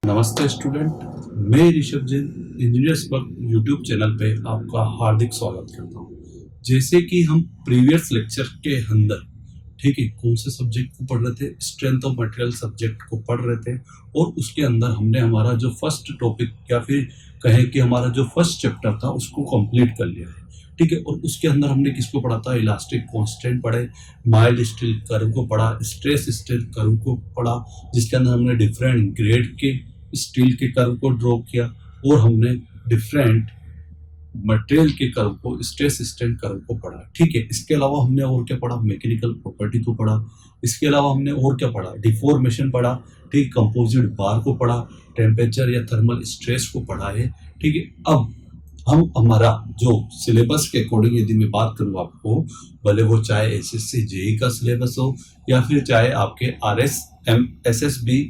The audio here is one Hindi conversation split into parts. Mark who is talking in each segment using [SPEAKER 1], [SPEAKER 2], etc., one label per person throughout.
[SPEAKER 1] नमस्ते स्टूडेंट, मैं Rishabh Jain engineers work YouTube channel पे आपका हार्दिक स्वागत करता हूँ। जैसे कि हम प्रीवियस लेक्चर के अंदर ठीक है कौन से सब्जेक्ट को पढ़ रहे थे, स्ट्रेंथ ऑफ मटेरियल सब्जेक्ट को पढ़ रहे थे और उसके अंदर हमने हमारा जो फर्स्ट टॉपिक या फिर कहें कि हमारा जो फर्स्ट चैप्टर था उसको कंप्लीट कर लिया है। ठीक है, और उसके अंदर हमने किसको पढ़ा था, इलास्टिक कांस्टेंट पढ़े, माइल्ड स्टील कर्व को पढ़ा, स्ट्रेस स्टील कर्व को पढ़ा, जिसके अंदर हमने डिफरेंट ग्रेड के स्टील के कर्व को ड्रॉ किया और हमने डिफरेंट मटेरियल के कर्व को, स्ट्रेस स्ट्रेन कर्व को पढ़ा। ठीक है, इसके अलावा हमने और क्या पढ़ा, मैकेनिकल प्रॉपर्टी को पढ़ा। इसके अलावा हमने और क्या पढ़ा, डिफॉर्मेशन पढ़ा। ठीक, कंपोजिट बार को पढ़ा, टेम्परेचर या थर्मल स्ट्रेस को पढ़ा है। ठीक है, अब हम हमारा जो सिलेबस के अकॉर्डिंग यदि मैं बात करूँ आपको, भले वो चाहे एसएससी जेई का सिलेबस हो या फिर चाहे आपके आरएस एसएसबी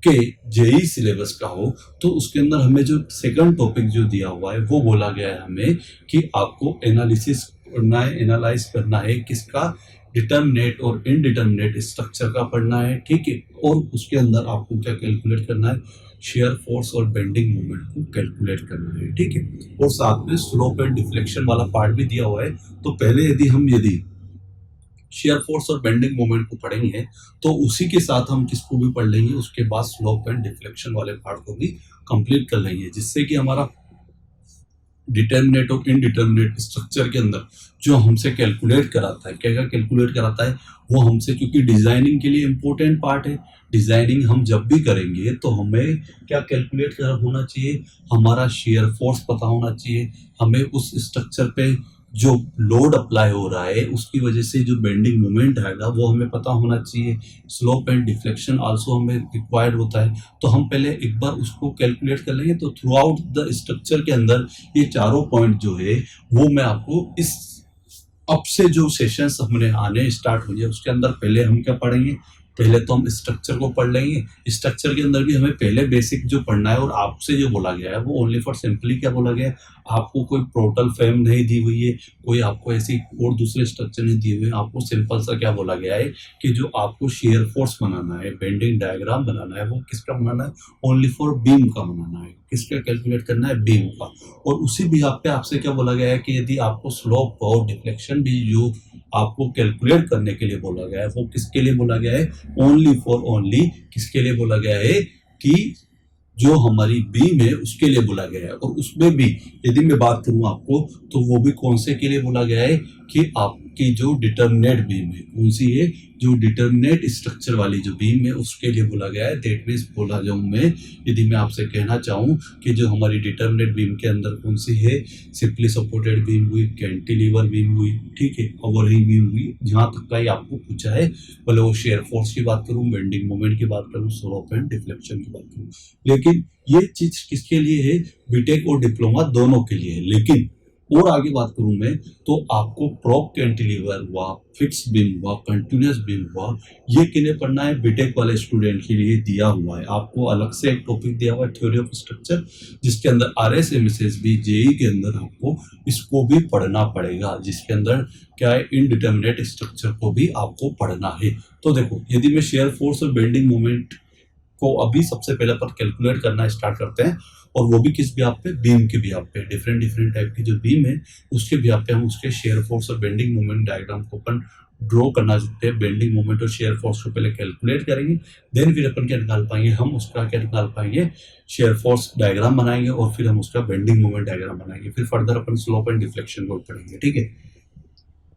[SPEAKER 1] के जेई सिलेबस का हो, तो उसके अंदर हमें जो सेकंड टॉपिक जो दिया हुआ है वो बोला गया है हमें कि आपको एनालिसिस करना है, एनालाइज करना है किसका, डिटर्मिनेट और इनडिटर्मिनेट स्ट्रक्चर का पढ़ना है। ठीक है, और उसके अंदर आपको क्या कैलकुलेट करना है, शेयर फोर्स और बेंडिंग मोमेंट को कैलकुलेट करना है। ठीक है, और साथ में स्लोप एंड डिफ्लेक्शन वाला पार्ट भी दिया हुआ है। तो पहले यदि शेयर फोर्स और बेंडिंग मोमेंट को पढ़ेंगे तो उसी के साथ हम किसको भी पढ़ लेंगे, उसके बाद स्लोप एंड डिफ्लेक्शन वाले पार्ट को भी कंप्लीट कर लेंगे, जिससे कि हमारा डिटर्मिनेट और इनडिटर्मिनेट स्ट्रक्चर के अंदर जो हमसे कैलकुलेट कराता है, क्या कैलकुलेट कराता है वो हमसे, क्योंकि डिजाइनिंग के लिए इंपॉर्टेंट पार्ट है। डिजाइनिंग हम जब भी करेंगे तो हमें क्या कैलकुलेट होना चाहिए, हमारा शेयर फोर्स पता होना चाहिए, हमें उस स्ट्रक्चर पे जो लोड अप्लाई हो रहा है उसकी वजह से जो बेंडिंग मोमेंट आएगा वो हमें पता होना चाहिए। स्लोप एंड डिफ्लेक्शन आल्सो हमें रिक्वायर्ड होता है। तो हम पहले एक बार उसको कैलकुलेट कर लेंगे। तो थ्रू आउट द स्ट्रक्चर के अंदर ये चारों पॉइंट जो है वो मैं आपको इस अब से जो सेशंस हमने आने स्टार्ट होंगे उसके अंदर पहले हम क्या पढ़ेंगे, पहले तो हम स्ट्रक्चर को पढ़ लेंगे। स्ट्रक्चर के अंदर भी हमें पहले बेसिक जो पढ़ना है, और आपसे जो बोला गया है वो ओनली फॉर सिंपली क्या बोला गया है, आपको कोई टोटल फ्रेम नहीं दी हुई है, कोई आपको ऐसी और दूसरे स्ट्रक्चर नहीं दिए हुए हैं। आपको सिंपल सा क्या बोला गया है कि जो आपको शेयर फोर्स बनाना है, बेंडिंग डायग्राम बनाना है, वो किसका बनाना है, ओनली फॉर बीम का बनाना है। किसका कैलकुलेट करना है, बीम का। और उसी भी आपसे क्या बोला गया है कि यदि आपको स्लोप और डिफ्लेक्शन भी जो आपको कैलकुलेट करने के लिए बोला गया है वो किसके लिए बोला गया है, ओनली फॉर ओनली किसके लिए बोला गया है कि जो हमारी बीम है उसके लिए बोला गया है। और उसमें भी यदि मैं बात करूं आपको तो वो भी कौन से के लिए बोला गया है कि आपकी जो डिटर्मिनेट बीम है कौन सी है, जो डिटर्मिनेट स्ट्रक्चर वाली जो बीम है उसके लिए बोला गया है। दैट मीन्स बोला जाऊं मैं, यदि मैं आपसे कहना चाहूं कि जो हमारी डिटर्मिनेट बीम के अंदर कौन सी है, सिंपली सपोर्टेड बीम हुई, कैंटिलीवर बीम हुई, ठीक है, ओवरहैंग बीम हुई, जहां तक का ही आपको पूछा है। भले वो शेयर फोर्स की बात करूं, बेंडिंग मोमेंट की बात करूं, स्लोप एंड डिफ्लेक्शन की बात करूं, लेकिन ये चीज किसके लिए है, बीटेक और डिप्लोमा दोनों के लिए है। लेकिन और आगे बात करूं मैं तो आपको प्रोप कैंटिलीवर हुआ, फिक्स बीम हुआ, कंटिन्यूअस बीम हुआ, ये किन्हें पढ़ना है, बीटेक वाले स्टूडेंट के लिए दिया हुआ है। आपको अलग से एक टॉपिक दिया हुआ है, थ्योरी ऑफ स्ट्रक्चर, जिसके अंदर आरएस एमएसएसबी जेई के अंदर आपको इसको भी पढ़ना पड़ेगा, जिसके अंदर क्या है, इनडिटर्मिनेट स्ट्रक्चर को भी आपको पढ़ना है। तो देखो, यदि मैं शेयर फोर्स और बेंडिंग मोमेंट को अभी सबसे पहले पर कैलकुलेट करना स्टार्ट करते हैं, और वो भी किस ब्याह पे, बीम के ब्याह पे। डिफरेंट डिफरेंट टाइप की जो बीम है उसके ब्याह पे हम उसके शेयर फोर्स और बेंडिंग मोमेंट डायग्राम को अपन ड्रॉ करना चाहते हैं। बेंडिंग मोमेंट और शेयर फोर्स को पहले कैलकुलेट करेंगे, देन फिर अपन क्या निकाल पाएंगे, हम उसका क्या निकाल पाएंगे, शेयर फोर्स डायग्राम बनाएंगे, और फिर हम उसका बेंडिंग मोमेंट डायग्राम बनाएंगे। फिर further upon slope and deflection को पढ़ेंगे। ठीक है,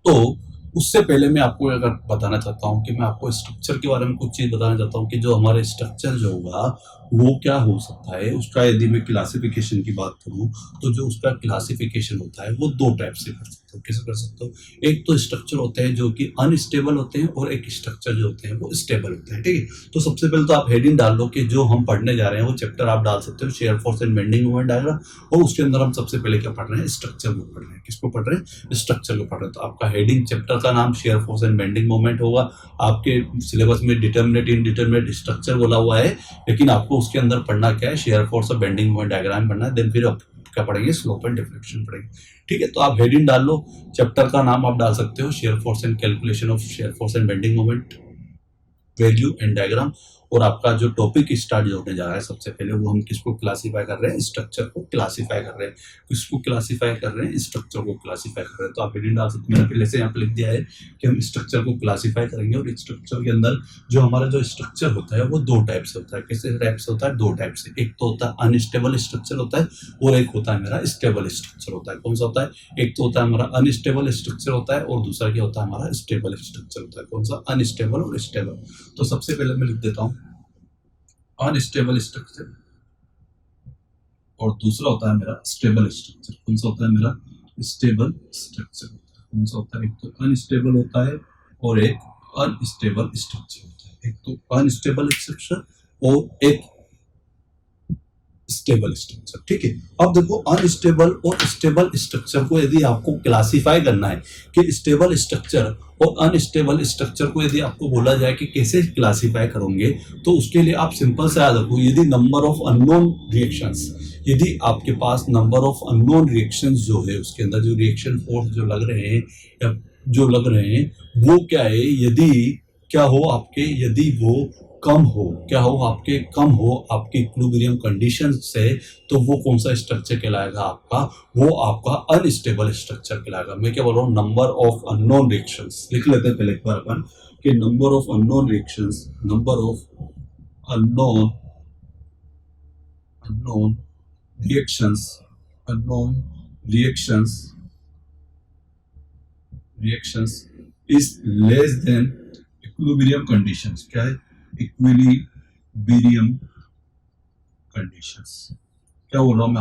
[SPEAKER 1] तो उससे पहले मैं आपको अगर बताना चाहता हूँ कि मैं आपको स्ट्रक्चर के बारे में कुछ चीज बताना चाहता हूँ कि जो हमारे स्ट्रक्चर जो होगा वो क्या हो सकता है। उसका यदि मैं क्लासिफिकेशन की बात करूँ तो जो उसका क्लासिफिकेशन होता है वो दो टाइप से कर सकते हो। कैसे कर सकते हो, एक तो स्ट्रक्चर होते हैं जो कि अनस्टेबल होते हैं, और एक स्ट्रक्चर जो होते हैं वो स्टेबल होते हैं। ठीक है, तो सबसे पहले तो आप हेडिंग डाल लो कि जो हम पढ़ने जा रहे हैं वो चैप्टर आप डाल सकते हो, shear force and bending moment diagram, और उसके अंदर हम सबसे पहले क्या पढ़ रहे हैं, स्ट्रक्चर को पढ़ रहे हैं। किसको पढ़ रहे हैं, स्ट्रक्चर को पढ़ रहे हैं। तो आपका हेडिंग चैप्टर का नाम shear force and bending moment होगा। आपके सिलेबस में डिटर्मिनेट इनडिटर्मिनेट स्ट्रक्चर बोला हुआ है, लेकिन आपको उसके अंदर पढ़ना क्या है, शेयर फोर्स और बेंडिंग मोमेंट डायग्राम पढ़ना है। देन फिर आप क्या पढ़ेंगे, स्लोप एंड डिफ्लेक्शन पढ़ेंगे। ठीक है, तो आप हेडिंग डाल लो, चैप्टर का नाम आप डाल सकते हो shear force and calculation of shear force and bending moment, value and diagram. और आपका जो टॉपिक स्टार्ट होने जा रहा है, सबसे पहले वो हम किसको क्लासीफाई कर रहे हैं, स्ट्रक्चर को क्लासीफाई कर रहे हैं। किसको क्लासीफाई कर रहे हैं, स्ट्रक्चर को क्लासीफाई कर रहे हैं। तो आप हेडिंग डाल सकते हैं, मैंने पहले से यहाँ पे लिख दिया है कि हम स्ट्रक्चर को क्लासीफाई करेंगे। और स्ट्रक्चर के अंदर जो हमारा जो स्ट्रक्चर होता है वो दो टाइप से होता है। किस टाइप से होता है, दो टाइप से। एक तो होता है अनस्टेबल स्ट्रक्चर होता है, और एक होता है मेरा स्टेबल स्ट्रक्चर होता है। कौन सा होता है, एक तो होता है हमारा अनस्टेबल स्ट्रक्चर होता है, और दूसरा क्या होता है हमारा स्टेबल स्ट्रक्चर होता है। कौन सा, अनस्टेबल और स्टेबल। तो सबसे पहले मैं लिख देता हूँ अनस्टेबल स्ट्रक्चर, और दूसरा होता है मेरा स्टेबल स्ट्रक्चर। कौन सा होता है मेरा, स्टेबल स्ट्रक्चर होता है। कौन सा होता है, एक तो अनस्टेबल होता है और एक अनस्टेबल स्ट्रक्चर होता है। एक तो अनस्टेबल स्ट्रक्चर और एक स्टेबल स्ट्रक्चर। ठीक है, अब देखो अनस्टेबल और स्टेबल स्ट्रक्चर को यदि आपको क्लासिफाई करना है कि स्टेबल स्ट्रक्चर और अनस्टेबल स्ट्रक्चर को यदि आपको बोला जाए कि कैसे क्लासिफाई करोगे, तो उसके लिए आप सिंपल से याद रखो, यदि नंबर ऑफ अननोन रिएक्शंस, यदि आपके पास नंबर ऑफ अननोन रिएक्शंस जो है, उसके अंदर जो रिएक्शन फोर्स जो लग रहे हैं या जो लग रहे हैं वो क्या है, यदि क्या हो आपके, यदि वो कम हो, क्या हो आपके, कम हो आपके इक्विलिब्रियम कंडीशन से, तो वो कौन सा स्ट्रक्चर कहलाएगा आपका, वो आपका अनस्टेबल स्ट्रक्चर कहलाएगा। मैं क्या बोल रहा हूँ, नंबर ऑफ अननोन रिएक्शंस लिख लेते हैं पहले एक बार अपन कि number of unknown reactions, number of unknown unknown reactions, unknown reactions reactions is less than equilibrium conditions. क्या है, इक्विलिब्रियम कंडीशंस। क्या बोल रहा हूं मैं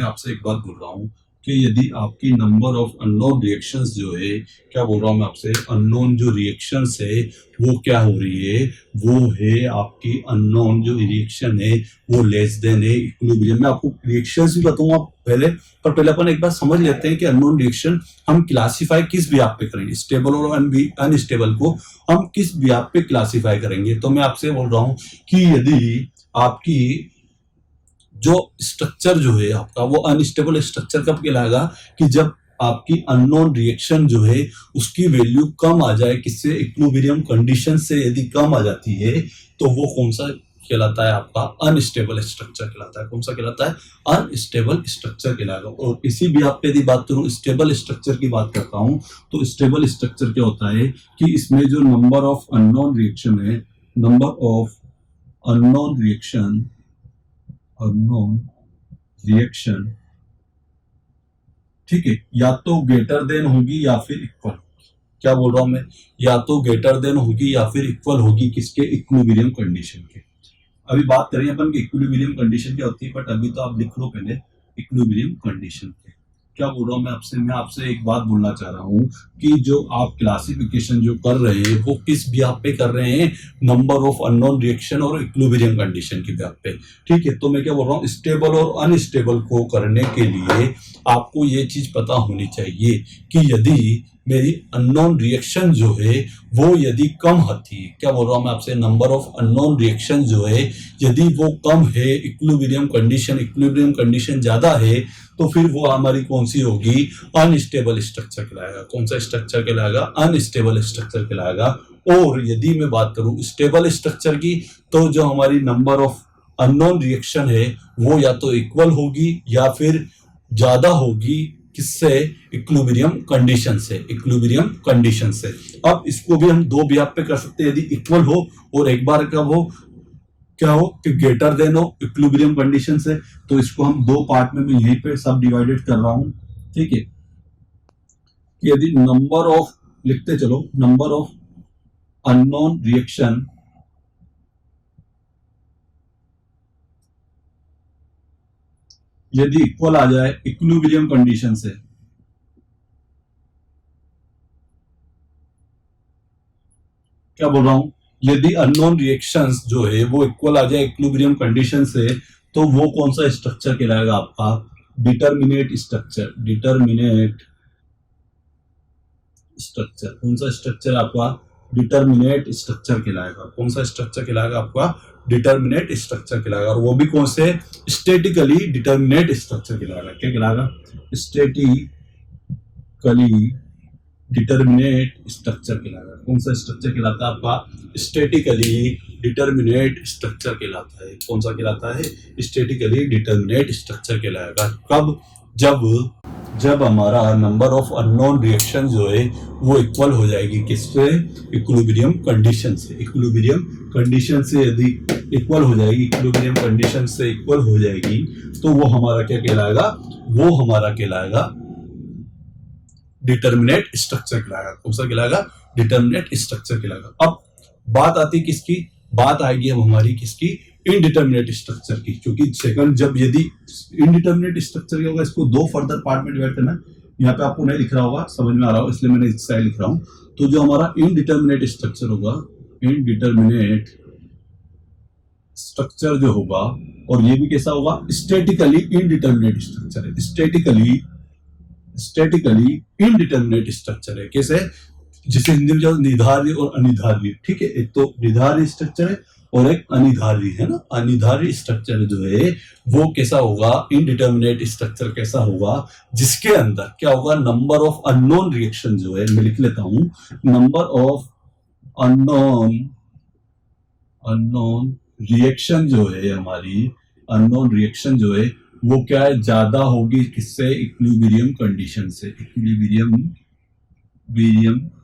[SPEAKER 1] आपसे एक बात बोल रहा हूं कि यदि आपकी नंबर ऑफ अननोन रिएक्शंस जो है, क्या बोल रहा हूं मैं आपसे, अननोन जो रिएक्शंस है वो क्या हो रही है, वो है आपकी अननोन जो रिएक्शन है वो लेस देन है इक्विलिब्रियम। मैं आपको रिएक्शंस भी बताऊंगा पहले, पर पहले अपन एक बार समझ लेते हैं कि अननोन रिएक्शन हम क्लासिफाई किस ब्याप पे करेंगे, स्टेबल और अनस्टेबल को हम किस ब्याप पे क्लासिफाई करेंगे। तो मैं आपसे बोल रहा हूं कि यदि आपकी जो स्ट्रक्चर जो है आपका वो अनस्टेबल स्ट्रक्चर कब कहलाएगा, कि जब आपकी अननोन रिएक्शन जो है उसकी वैल्यू कम आ जाए, किससे, इक्विलिब्रियम कंडीशन से यदि कम आ जाती है, तो वो कौन सा कहलाता है आपका, अनस्टेबल स्ट्रक्चर कहलाता है। कौन सा कहलाता है, अनस्टेबल स्ट्रक्चर कहलाएगा। और इसी भी आप पे यदि बात करूं, स्टेबल स्ट्रक्चर की बात करता हूं, तो स्टेबल स्ट्रक्चर क्या होता है कि इसमें जो नंबर ऑफ अननोन रिएक्शन है, नंबर ऑफ अननोन रिएक्शन ठीक है, या तो ग्रेटर देन होगी या फिर इक्वल। क्या बोल रहा हूं मैं, या तो ग्रेटर देन होगी या फिर इक्वल होगी किसके, इक्विलिब्रियम कंडीशन के। अभी बात करें अपन कि इक्विलिब्रियम कंडीशन क्या होती है, बट अभी तो आप लिख लो पहले इक्विलिब्रियम कंडीशन के। क्या बोल रहा हूं मैं आपसे एक बात बोलना चाह रहा हूं कि जो आप क्लासिफिकेशन जो कर रहे हैं वो किस ब्याप पे कर रहे हैं, नंबर ऑफ अननोन रिएक्शन और इक्विलिब्रियम कंडीशन के ब्याप पे। ठीक है, तो मैं क्या बोल रहा हूं, स्टेबल और अनस्टेबल को करने के लिए आपको ये चीज पता होनी चाहिए कि यदि मेरी अननोन रिएक्शन जो है वो यदि कम होती है, क्या बोल रहा हूं मैं आपसे, नंबर ऑफ अननोन रिएक्शन जो है यदि वो कम है, इक्विलिब्रियम कंडीशन ज्यादा है, तो फिर वो हमारी कौन सी होगी, अनस्टेबल स्ट्रक्चर कहलाएगा। कौन सा स्ट्रक्चर कहलाएगा, अनस्टेबल स्ट्रक्चर कहलाएगा। और यदि मैं बात करूं स्टेबल स्ट्रक्चर की, तो जो हमारी नंबर ऑफ अननोन रिएक्शन है वो या तो इक्वल होगी या फिर ज्यादा होगी, किससे, इक्विलिब्रियम कंडीशन से। अब इसको भी हम दो ब्याप पे कर सकते हैं, यदि इक्वल हो और एक बार कब हो, क्या हो कि ग्रेटर देन हो इक्विलिब्रियम कंडीशन से। तो इसको हम दो पार्ट में मैं यहीं पे सब डिवाइडेड कर रहा हूं। ठीक है, कि यदि नंबर ऑफ, लिखते चलो, नंबर ऑफ अननोन रिएक्शन यदि इक्वल आ जाए इक्विलिब्रियम कंडीशन से, क्या बोल रहा हूं, यदि अननोन रिएक्शंस जो है वो इक्वल आ जाए इक्विलिब्रियम कंडीशन से, तो वो कौन सा स्ट्रक्चर कहलाएगा आपका, डिटरमिनेट स्ट्रक्चर। कौन सा स्ट्रक्चर आपका, डिटरमिनेट स्ट्रक्चर कहलाएगा। कौन सा स्ट्रक्चर कहलाएगा आपका, डिटरमिनेट स्ट्रक्चर कहलाएगा। और वो भी कौन से, स्टैटिकली डिटरमिनेट स्ट्रक्चर कहलाएगा। क्या कहलाएगा, स्टैटिकली डिटर्मिनेट स्ट्रक्चर कहलाएगा। कौन सा स्ट्रक्चर कहलाता है आपका? स्टैटिकली डिटर्मिनेट स्ट्रक्चर कहलाता है। कौन सा कहलाता है? स्टैटिकली डिटर्मिनेट स्ट्रक्चर कहलाएगा। कब? जब हमारा नंबर ऑफ अननोन रिएक्शन जो है वो इक्वल हो जाएगी किससे? इक्विलिब्रियम कंडीशन से। इक्विलिब्रियम कंडीशन से यदि इक्वल हो जाएगी, इक्विलिब्रियम कंडीशन से इक्वल हो जाएगी तो वो हमारा क्या कहलाएगा? वो हमारा कहलाएगा डिटर्मिनेट स्ट्रक्चर कहलाएगा। कौन सा कहलाएगा? डिटर्मिनेट स्ट्रक्चर कहलाएगा। अब बात आती है किसकी? बात आएगी अब हमारी किसकी? इनडिटर्मिनेट स्ट्रक्चर की। क्योंकि सेकंड जब यदि इनडिटर्मिनेट स्ट्रक्चर क्या होगा, इसको दो फर्दर पार्ट में डिवाइड करना है। यहाँ पे आपको नहीं लिख रहा होगा, समझ में आ रहा होगा, इसलिए मैंने इस साइड लिख रहा हूं। तो जो हमारा इनडिटर्मिनेट स्ट्रक्चर होगा, इनडिटर्मिनेट स्ट्रक्चर जो होगा, और ये भी कैसा होगा? स्टैटिकली इनडिटर्मिनेट स्ट्रक्चर है। स्टैटिकली इनडिटर्मिनेट स्ट्रक्चर है। कैसे? जिसे हिंदी में जो निधार्य और अनिधार्य, ठीक है, एक तो निधार्य स्ट्रक्चर है और एक अनिधार्य है ना। अनिधार्य स्ट्रक्चर जो है वो कैसा होगा? इनडिटर्मिनेट स्ट्रक्चर कैसा होगा? जिसके अंदर क्या होगा? नंबर ऑफ अननोन रिएक्शन जो है, मैं लिख लेता हूं, नंबर ऑफ अननोन रिएक्शन जो है हमारी, अननोन रिएक्शन जो है वो क्या है? ज्यादा होगी किससे? इक्विलिब्रियम कंडीशन से। इक्विलिब्रियम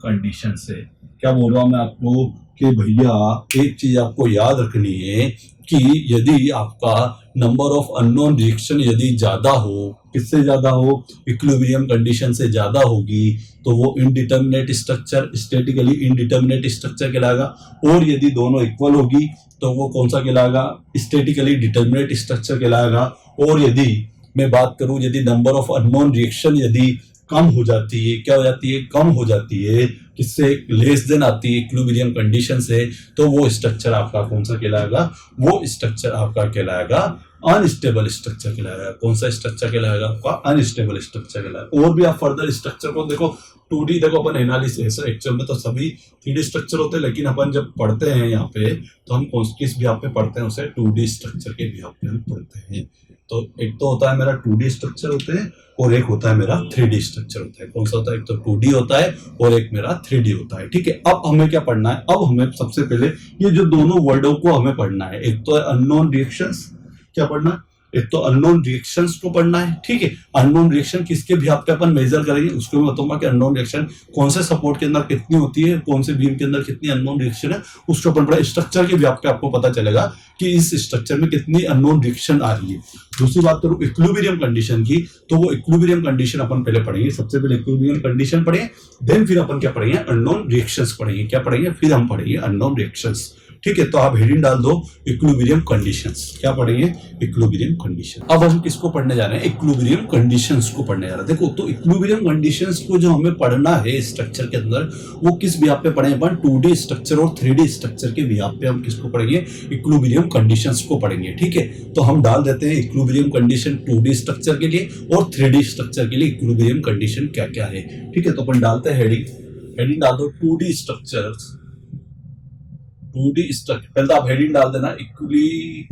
[SPEAKER 1] कंडीशन से। क्या बोल रहा हूं मैं आपको कि भैया एक चीज आपको याद रखनी है कि यदि आपका नंबर ऑफ अननोन रिएक्शन यदि ज्यादा हो, किससे ज्यादा हो? इक्विलिब्रियम कंडीशन से ज्यादा होगी तो वो indeterminate structure, statically indeterminate structure कहलाएगा। और यदि दोनों इक्वल होगी तो वो कौन सा कहलाएगा? स्टैटिकली डिटर्मिनेट स्ट्रक्चर कहलाएगा। और यदि मैं बात करूं, यदि नंबर ऑफ अननोन रिएक्शन यदि कम हो जाती है, क्या हो जाती है? कम हो जाती है, किससे? लेस देन आती है इक्विलिब्रियम कंडीशन से, तो वो स्ट्रक्चर आपका कौन सा कहलाएगा? वो स्ट्रक्चर आपका कहलाएगा अनस्टेबल स्ट्रक्चर कहलाएगा। कौन सा स्ट्रक्चर कहलाएगा? आपका अनस्टेबल स्ट्रक्चर कहलाएगा। और भी आप फर्दर स्ट्रक्चर को देखो, 2D देखो, अपन एनालिसिस एक्चुअल में तो सभी 3D स्ट्रक्चर होते हैं, लेकिन अपन जब पढ़ते हैं यहाँ पे तो हम किस बिहाफ पे पढ़ते हैं? उसे 2D स्ट्रक्चर के बिहाफ पे हम पढ़ते हैं। तो एक तो होता है मेरा 2D स्ट्रक्चर होते हैं और एक होता है मेरा 3D स्ट्रक्चर होता है। कौन सा होता है? एक तो 2D होता है और एक मेरा 3D होता है। ठीक है, अब हमें क्या पढ़ना है? अब हमें सबसे पहले ये जो दोनों वर्डों को हमें पढ़ना है। एक तो है अननोन रिएक्शंस, क्या पढ़ना है? एक तो अननोन रिएक्शंस को पढ़ना है। ठीक है, अननोन रिएक्शन किसके भी आपके अपन मेजर करेंगे, उसको मैं बताऊंगा कि अननोन रिएक्शन कौन से सपोर्ट के अंदर कितनी होती है, कौन से बीम के अंदर कितनी अननोन रिएक्शन है, उसको अपन पढ़ा। स्ट्रक्चर के भी आपको पता चलेगा कि इस स्ट्रक्चर में कितनी अननोन रिएक्शन आ रही है। दूसरी बात करूं इक्विलिब्रियम कंडीशन की, तो वो इक्विलिब्रियम कंडीशन अपन पहले पढ़ेंगे। सबसे पहले इक्विलिब्रियम कंडीशन पढ़ेंगे, देन फिर अपन क्या पढ़ेंगे? अननोन रिएक्शंस पढ़ेंगे। क्या पढ़ेंगे? फिर हम पढ़ेंगे अननोन रिएक्शंस। ठीक है, तो आप हेडिंग डाल दो इक्विलिब्रियम कंडीशंस। क्या पढ़ेंगे? Equilibrium condition. अब हम किसको पढ़ने जा रहे हैं? इक्विलिब्रियम कंडीशंस को पढ़ने जा रहे हैं। देखो, तो इक्विलिब्रियम कंडीशंस को जो हमें पढ़ना है स्ट्रक्चर के अंदर, वो किस बिहाफ पे पढ़ेंगे अपन? 2D स्ट्रक्चर और 3D स्ट्रक्चर के बिहाफ पे हम किसको पढ़ेंगे? इक्विलिब्रियम कंडीशंस को पढ़ेंगे। ठीक है, तो हम डाल देते हैं इक्विलिब्रियम कंडीशन 2D स्ट्रक्चर के लिए और 3D स्ट्रक्चर के लिए इक्विलिब्रियम कंडीशन क्या क्या है। ठीक है, तो अपन डालते हैं हेडिंग डाल दो 2D स्ट्रक्चर्स। 2D स्ट्रक्चर पहले तो आप हेडिंग डाल देना इक्विलिब्रियम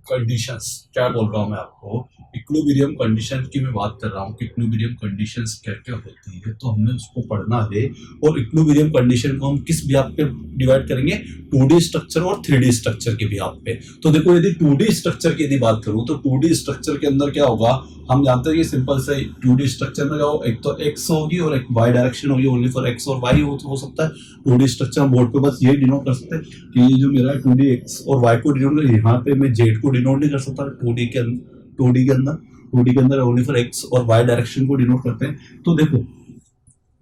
[SPEAKER 1] कंडीशंस। क्या बोल रहा हूं मैं आपको? इक्विलिब्रियम कंडीशन की मैं बात कर रहा हूं कि इक्विलिब्रियम कंडीशंस क्या क्या होती है, तो हमें उसको पढ़ना है। और इक्विलिब्रियम कंडीशन को हम किस बिहाफ पे डिवाइड करेंगे? 2D स्ट्रक्चर और 3D स्ट्रक्चर के बिहाफ पे। तो देखो, यदि 2D स्ट्रक्चर की यदि बात करूं तो 2D स्ट्रक्चर के अंदर क्या होगा? हम जानते हैं कि सिंपल से 2D स्ट्रक्चर में क्या, एक तो एक्स होगी और एक वाई डायरेक्शन होगी। ओनली फॉर एक्स और वाई हो सकता है 2D स्ट्रक्चर। बोर्ड पे बस ये डिनोट कर सकते हैं कि ये जो मेरा 2D एक्स और वाई को डिनोट, यहाँ पे मैं जेड को डिनोट नहीं कर सकता 2D के अंदर ओनली फॉर एक्स और वाई डायरेक्शन को डिनोट करते हैं। तो देखो,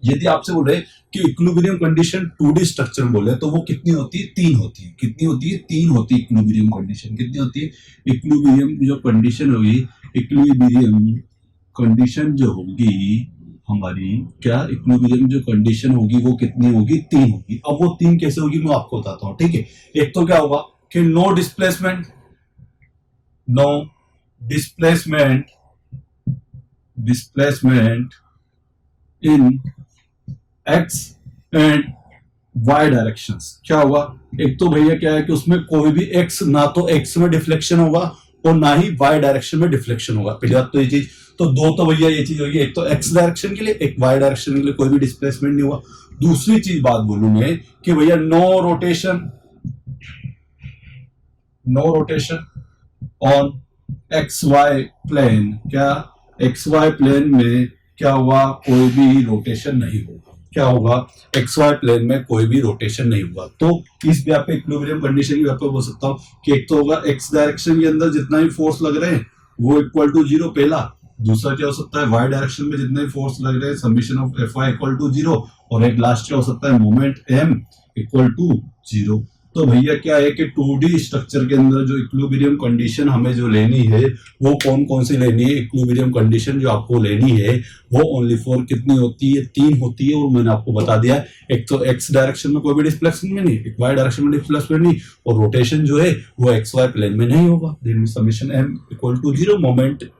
[SPEAKER 1] यदि आपसे बोल रहे कि इक्विलिब्रियम कंडीशन 2D स्ट्रक्चर बोले तो वो कितनी होती है? 3 होती है। कितनी होती है? 3 होती है इक्विलिब्रियम कंडीशन। कितनी होती है? इक्विलिब्रियम जो कंडीशन होगी, इक्विलिब्रियम कंडीशन जो होगी हमारी, क्या इक्विलिब्रियम जो कंडीशन होगी वो कितनी होगी? 3 होगी। अब वो 3 कैसे होगी मैं आपको बताता हूँ। ठीक है, एक तो क्या होगा कि no displacement in X and Y directions. क्या होगा? एक तो भैया क्या है कि उसमें कोई भी एक्स, ना तो एक्स में डिफ्लेक्शन होगा और ना ही वाई डायरेक्शन में डिफ्लेक्शन होगा। पहली बात तो ये चीज, तो दो तो भैया ये चीज होगी, एक तो एक्स डायरेक्शन के लिए, एक वाई डायरेक्शन के लिए कोई भी डिस्प्लेसमेंट नहीं हुआ। दूसरी चीज बात बोलूं मैं कि भैया no rotation on X Y plane, क्या एक्स वाई प्लेन में क्या हुआ, कोई भी रोटेशन नहीं होगा। क्या होगा, एक्स वाई प्लेन में कोई भी रोटेशन नहीं होगा। तो इस व्याप पे इक्विलिब्रियम कंडीशन की व्याप पे बोल सकता हूं कि एक तो होगा एक्स डायरेक्शन के अंदर जितना भी फोर्स लग रहे हैं वो इक्वल टू जीरो, पहला। दूसरा क्या हो सकता है, वाई डायरेक्शन में जितने भी फोर्स लग रहे हैं summation of F Y equal to zero, और एक लास्ट क्या हो सकता है, moment M equal to zero. तो भैया क्या है कि 2D स्ट्रक्चर के अंदर जो इक्विलिब्रियम कंडीशन हमें जो लेनी है वो कौन कौन सी लेनी है। इक्विलिब्रियम कंडीशन जो आपको लेनी है वो ओनली फॉर कितनी होती है, 3 होती है, और मैंने आपको बता दिया एक तो एक्स डायरेक्शन में कोई भी डिस्प्लेसमेंट में नहीं, एक वाई डायरेक्शन में डिस्प्लेसमेंट नहीं, और रोटेशन जो है वो एक्स वाई प्लेन में नहीं होगा। Then summation M equal to zero, moment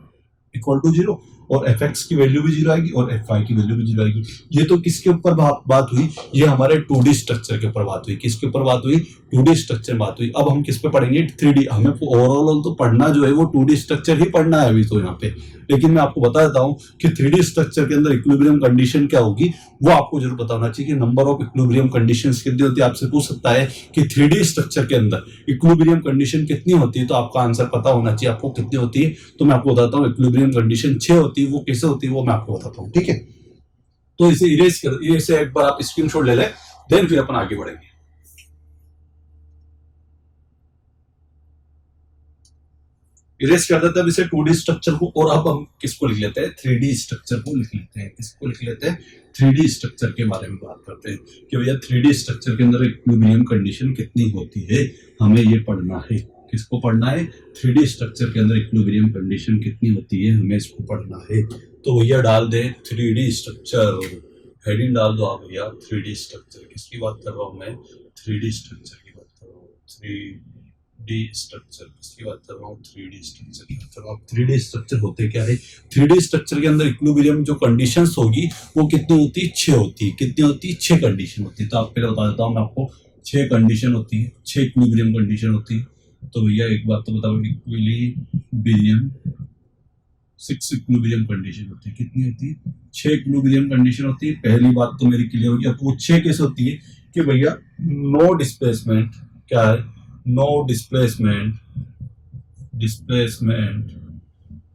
[SPEAKER 1] equal to zero, और एफ एक्स की वैल्यू भी जीरो आएगी और एफ वाई की वैल्यू भी जीरो आएगी। ये तो किसके ऊपर बात हुई, ये हमारे 2D स्ट्रक्चर के ऊपर बात हुई। किसके ऊपर बात हुई, 2D स्ट्रक्चर बात हुई। अब हम किस पे पढ़ेंगे, 3D। हमें ओवरऑल तो पढ़ना जो है वो 2D स्ट्रक्चर ही पढ़ना है अभी तो यहाँ पे, लेकिन मैं आपको बता देता हूँ कि 3D स्ट्रक्चर के अंदर इक्विलिब्रियम कंडीशन क्या होगी वो आपको जरूर पता होना चाहिए कि नंबर ऑफ इक्विलिब्रियम कंडीशंस कितनी होती है। आपसे पूछ सकता है कि 3D स्ट्रक्चर के अंदर इक्विलिब्रियम कंडीशन कितनी होती है, तो आपका आंसर पता होना चाहिए आपको कितनी होती है। तो मैं आपको बताता हूँ इक्विलिब्रियम कंडीशन 6 होती है। वो कैसे होती है वो मैं आपको बताता हूँ, ठीक है। तो इसे इसे एक बार आप स्क्रीनशॉट ले लें, देन फिर अपन आगे बढ़ेंगे। इरेज कर देते हैं इसे 2D स्ट्रक्चर को, और अब हम किसको लिख लेते हैं, 3D स्ट्रक्चर को लिख लेते हैं। किसको लिख लेते हैं, 3D स्ट्रक्चर के बारे में बात करते हैं कि भैया 3D स्ट्रक्चर के अंदर इक्विलिब्रियम कंडीशन कितनी होती है, हमें ये पढ़ना है। किसको पढ़ना है, 3D स्ट्रक्चर के अंदर इक्विलिब्रियम कंडीशन कितनी होती है, हमें इसको पढ़ना है। तो भैया डाल दे 3D स्ट्रक्चर, हेडिंग डाल दो आप भैया 3D स्ट्रक्चर। किसकी बात कर रहा हूं मैं, 3D स्ट्रक्चर की बात कर रहा हूँ। 3D स्ट्रक्चर किसकी बात कर रहा हूँ, 3D स्ट्रक्चर की बात कर रहा हूँ। 3D स्ट्रक्चर होते क्या है, 3D स्ट्रक्चर के अंदर इक्विलिब्रियम जो कंडीशंस होगी वो कितनी होती है, 6 होती है। कितनी होती है, 6 कंडीशन होती है। तो आप पहले बता देता हूँ मैं आपको, 6 कंडीशन होती है, 6 इक्विलिब्रियम कंडीशन होती है। तो भैया एक बात तो बताओ, इक्विलिब्रियम 6 इक्विलिब्रियम कंडीशन होती है। कितनी होती है, 6 इक्विलिब्रियम कंडीशन होती है। पहली बात तो मेरी क्लियर होगी। अब वो 6 कैसे होती है कि भैया नो डिस्प्लेसमेंट, क्या है, no displacement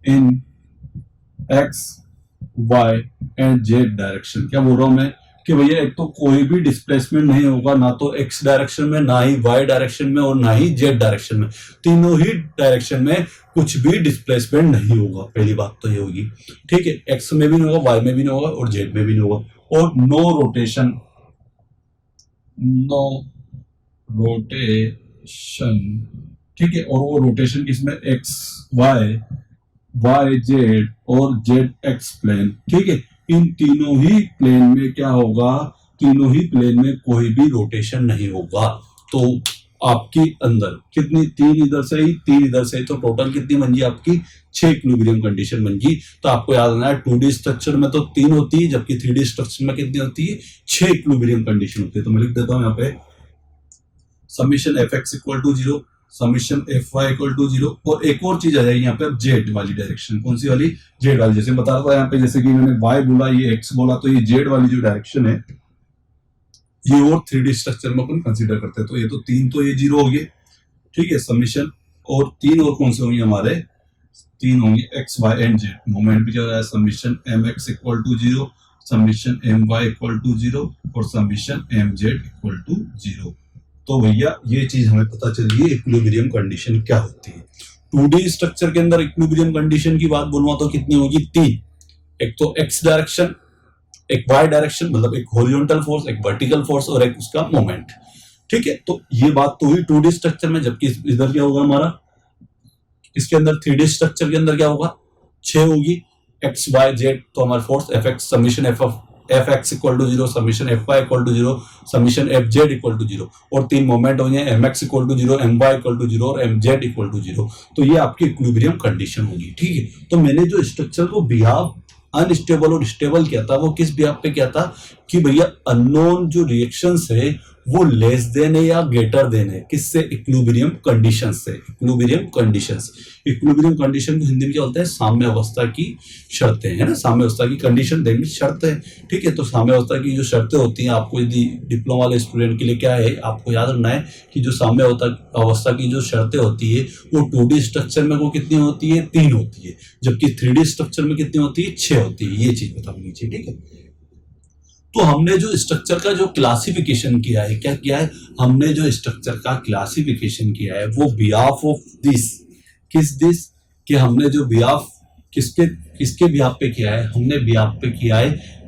[SPEAKER 1] in X Y and Z direction. क्या बोल रहा हूं मैं कि भैया एक तो कोई भी डिस्प्लेसमेंट नहीं होगा, ना तो एक्स डायरेक्शन में, ना ही वाई डायरेक्शन में, और ना ही जेड डायरेक्शन में। तीनों ही डायरेक्शन में कुछ भी डिस्प्लेसमेंट नहीं होगा। पहली बात तो ये होगी, ठीक है। एक्स में भी नहीं होगा, वाई में भी नहीं होगा, और जेड में भी नहीं होगा। और नो रोटेशन, ठीक है। और वो रोटेशन किसमें, एक्स वाई, वाई जेड और जेड एक्स प्लेन, ठीक है। इन तीनों ही प्लेन में क्या होगा, तीनों ही प्लेन में कोई भी रोटेशन नहीं होगा। तो आपकी अंदर कितनी, 3 इधर से ही, 3 इधर से ही, तो टोटल कितनी बन गई आपकी, 6 इक्विलिब्रियम कंडीशन बन गई। तो आपको याद रखना है 2D स्ट्रक्चर में तो 3 होती है, जबकि 3D स्ट्रक्चर में कितनी होती है, 6 इक्विलिब्रियम कंडीशन होती है। तो मैं लिख देता हूं यहाँ पे summation F X equal to zero, summation F Y equal to zero, और एक और चीज आ जाएगी यहाँ पे जेड वाली डायरेक्शन। कौन सी वाली, जेड वाली। जैसे बता रहा था यहाँ पे, जैसे कि मैंने वाई बोला, ये एक्स बोला, तो ये जेड वाली जो डायरेक्शन है ये और 3D स्ट्रक्चर में अपन कंसीडर करते हैं। तो ये तो 3 तो ये जीरो हो गए, ठीक है, समीशन। और 3 और कौन से होंगे हमारे, 3 होंगे X Y and Z. Moment भी क्या है, summation M X equal to zero, summation M Y equal to zero, और summation M Z equal to zero. तो भैया ये चीज हमें पता चली है इक्विलिब्रियम कंडीशन क्या होती है। 2D स्ट्रक्चर के अंदर इक्विलिब्रियम कंडीशन की बात बोलूंगा तो कितनी होगी, 3। एक तो एक्स डायरेक्शन, एक वाई डायरेक्शन, मतलब एक हॉरिजॉन्टल फोर्स, एक वर्टिकल फोर्स, और एक उसका मोमेंट, ठीक है। तो ये बात तो हुई 2D स्ट्रक्चर में। जबकि इधर क्या होगा हमारा, इसके अंदर 3D स्ट्रक्चर के अंदर क्या होगा, 6 होगी, एक्स वाई जेड। तो हमारा force F X, summation F X equal to zero, summation F Y equal to zero, summation F Z equal to zero, और 3 मोमेंट होंगे, M X equal to zero, M Y equal to zero, और M Z equal to zero. तो ये आपकी इक्विलिब्रियम कंडीशन होगी, ठीक है। तो मैंने जो स्ट्रक्चर को बिहाव अनस्टेबल और स्टेबल किया था, वो किस बिहाव पे किया था कि भैया अननोन जो रिएक्शंस है वो लेस देन है या ग्रेटर देन है, किससे? इक्विलिब्रियम कंडीशन से। इक्विलिब्रियम कंडीशंस, इक्विलिब्रियम कंडीशन को हिंदी में क्या बोलते हैं? साम्य अवस्था की शर्तें, है ना। साम्य अवस्था की कंडीशन देंगे, शर्त है, ठीक है। तो साम्य अवस्था की जो शर्तें होती हैं, आपको यदि डिप्लोमा वाले स्टूडेंट के लिए क्या है, आपको याद रखना है कि जो साम्य अवस्था की जो शर्तें होती है वो 2D स्ट्रक्चर में वो कितनी होती है? 3 होती है, जबकि 3D स्ट्रक्चर में कितनी होती है? 6 होती है। ये चीज बतानी चाहिए, ठीक है। तो हमने जो स्ट्रक्चर का जो क्लासिफिकेशन किया है, क्या किया है? हमने जो स्ट्रक्चर का क्लासिफिकेशन किया है वो बिहाफ ऑफ दिस, किस दिस, कि हमने जो बिहाफ किसके किसके बिहाफ पे किया है? हमने बिहाफ पे किया है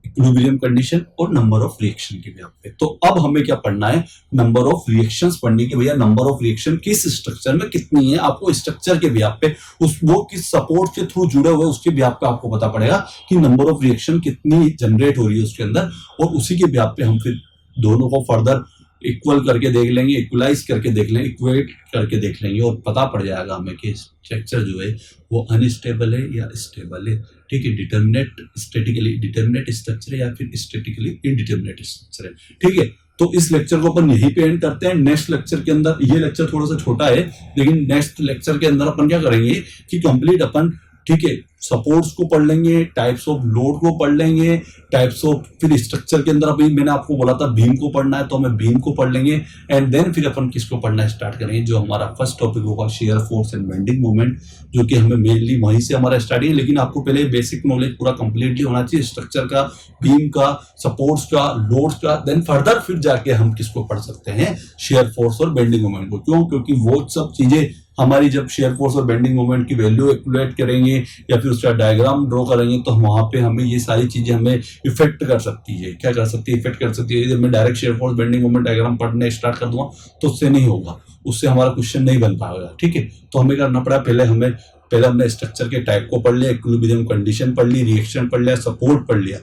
[SPEAKER 1] इक्विलिब्रियम कंडीशन और नंबर ऑफ रिएक्शन के बिहाफ पे। तो अब हमें क्या पढ़ना है? नंबर ऑफ रिएक्शंस पढ़ने की। भैया नंबर ऑफ रिएक्शन किस स्ट्रक्चर में कितनी है, आपको स्ट्रक्चर के बिहाफ पे, उस वो किस सपोर्ट के थ्रू जुड़े हुए उसके बिहाफ पे आपको पता पड़ेगा कि नंबर ऑफ रिएक्शन कितनी जनरेट हो रही है उसके अंदर, और उसी के बिहाफ पे हम फिर दोनों को फर्दर इक्वल करके देख लेंगे, इक्वलाइज करके देख लेंगे, इक्वेट करके देख लेंगे, और पता पड़ जाएगा हमें कि स्ट्रक्चर जो है वो अनस्टेबल है या स्टेबल है, ठीक है। डिटर्मिनेट स्टैटिकली डिटर्मिनेट स्ट्रक्चर है या फिर स्टैटिकली इनडिटर्मिनेट स्ट्रक्चर है, ठीक है। तो इस लेक्चर को अपन यहीं पे एंड करते हैं। नेक्स्ट लेक्चर के अंदर, ये लेक्चर थोड़ा सा छोटा है, लेकिन नेक्स्ट लेक्चर के अंदर अपन क्या करेंगे कि कंप्लीट अपन, ठीक है, सपोर्ट्स को पढ़ लेंगे, टाइप्स ऑफ लोड को पढ़ लेंगे, टाइप्स ऑफ, फिर स्ट्रक्चर के अंदर अभी मैंने आपको बोला था बीम को पढ़ना है, तो हमें बीम को पढ़ लेंगे, एंड देन फिर अपन किसको पढ़ना स्टार्ट करेंगे, जो हमारा फर्स्ट टॉपिक होगा shear force and bending moment, जो कि हमें मेनली वहीं से हमारा स्टार्टिंग है। लेकिन आपको पहले बेसिक नॉलेज पूरा कंप्लीटली होना चाहिए स्ट्रक्चर का, बीम का, सपोर्ट्स का, लोड्स का, देन फर्दर फिर जाके हम किसको पढ़ सकते हैं? शेयर फोर्स और बेंडिंग मोमेंट को। क्यों? क्योंकि वो सब चीजें हमारी जब शेयर फोर्स और बेंडिंग मोमेंट की वैल्यू कैलकुलेट करेंगे या फिर उसका डायग्राम ड्रॉ करेंगे, तो वहां पे हमें ये सारी चीजें हमें इफेक्ट कर सकती है। क्या कर सकती है? इफेक्ट कर सकती है। जब मैं direct shear force bending moment diagram पढ़ने स्टार्ट कर दूंगा तो उससे नहीं होगा, उससे हमारा क्वेश्चन नहीं बन पाएगा, ठीक है। तो हमें करना पड़ा, पहले हमने स्ट्रक्चर के टाइप को पढ़ लिया, इक्विलिब्रियम कंडीशन पढ़ ली, रिएक्शन पढ़ लिया, सपोर्ट पढ़ लिया,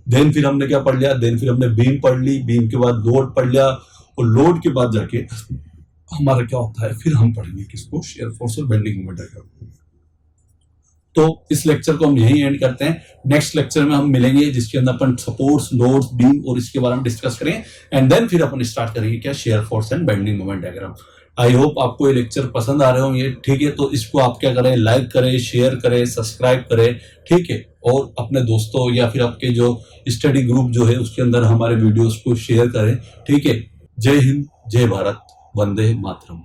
[SPEAKER 1] देन फिर हमने क्या पढ़ लिया? देन फिर हमने बीम पढ़ ली, बीम के बाद लोड पढ़ लिया, और लोड के बाद जाके हमारा क्या होता है, फिर हम पढ़ेंगे किसको? शेयर फोर्स और बेंडिंग मोमेंट डायग्राम। तो इस लेक्चर को हम यहीं एंड करते हैं। नेक्स्ट लेक्चर में हम मिलेंगे जिसके अंदर अपन सपोर्ट्स, लोड्स, बीम और इसके बारे में डिस्कस करें, एंड देन फिर अपन स्टार्ट करेंगे क्या? Shear force and bending moment diagram. I hope आपको ये लेक्चर पसंद आ रहे होंगे, ठीक है। तो इसको आप क्या करें? लाइक करें, शेयर करें, सब्सक्राइब करें, ठीक है। और अपने दोस्तों या फिर आपके जो स्टडी ग्रुप जो है उसके अंदर हमारे वीडियोस को शेयर करें, ठीक है। जय हिंद, जय भारत, वंदे मातरम।